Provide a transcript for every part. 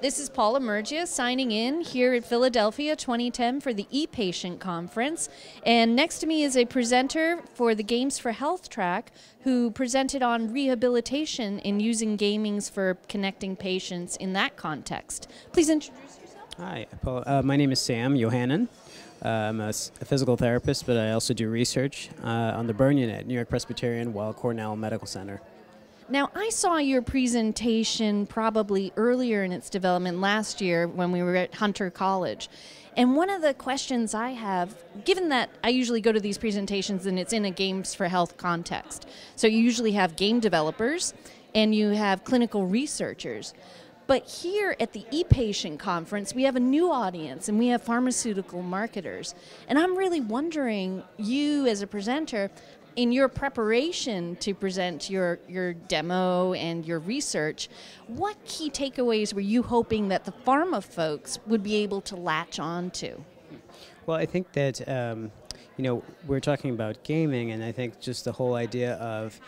This is Paula Murgia signing in here at Philadelphia 2010 for the ePatient Conference. And next to me is a presenter for the Games for Health track who presented on rehabilitation and using gamings for connecting patients in that context. Please introduce yourself. Hi, Paula. My name is Sam Yohannan. I'm a physical therapist, but I also do research on the burn unit at York-Presbyterian Weill Cornell Medical Center. Now, I saw your presentation probably earlier in its development last year when we were at Hunter College. And one of the questions I have, given that I usually go to these presentations and it's in a Games for Health context, so you usually have game developers and you have clinical researchers. But here at the ePatient Conference, we have a new audience and we have pharmaceutical marketers. And I'm really wondering, you as a presenter, in your preparation to present your demo and your research, what key takeaways were you hoping that the pharma folks would be able to latch on to? Well, I think that, we're talking about gaming, and I think just the whole idea of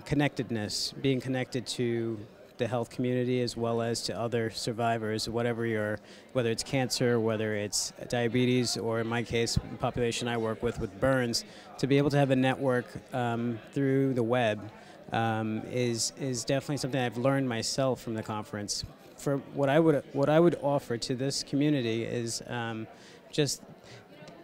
connectedness, being connected to the health community as well as to other survivors, whether it's cancer, whether it's diabetes, or in my case, the population I work with burns, to be able to have a network through the web is definitely something I've learned myself from the conference. For what I would offer to this community is just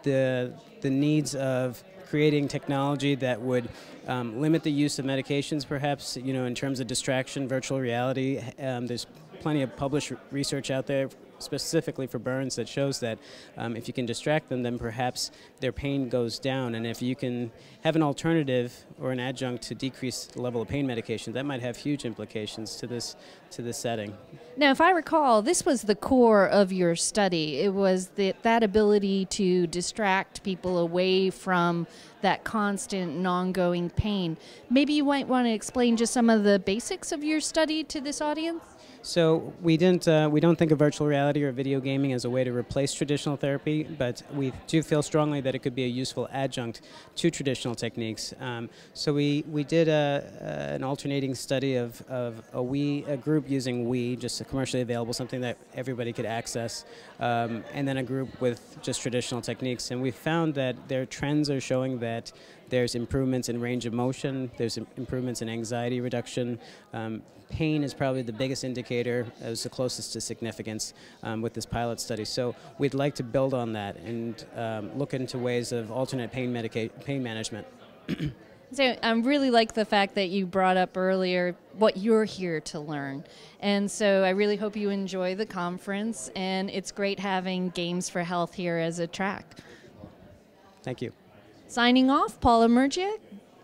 the needs of creating technology that would limit the use of medications, perhaps, in terms of distraction, virtual reality. There's plenty of published research out there specifically for burns that shows that if you can distract them, then perhaps their pain goes down. And if you can have an alternative or an adjunct to decrease the level of pain medication, that might have huge implications to this setting. Now, if I recall, this was the core of your study. It was that ability to distract people away from that constant and ongoing pain. Maybe you might want to explain just some of the basics of your study to this audience? So we don't think of virtual reality or video gaming as a way to replace traditional therapy, but we do feel strongly that it could be a useful adjunct to traditional techniques. So we did an alternating study of a group using Wii, just a commercially available, something that everybody could access, and then a group with just traditional techniques. And we found that their trends are showing that there's improvements in range of motion, there's improvements in anxiety reduction. Pain is probably the biggest indicator, as the closest to significance with this pilot study. So we'd like to build on that and look into ways of alternate pain management. So I really like the fact that you brought up earlier what you're here to learn. And so I really hope you enjoy the conference, and it's great having Games for Health here as a track. Thank you. Signing off, Paula Murgia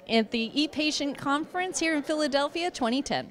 at the ePatient Conference here in Philadelphia 2010.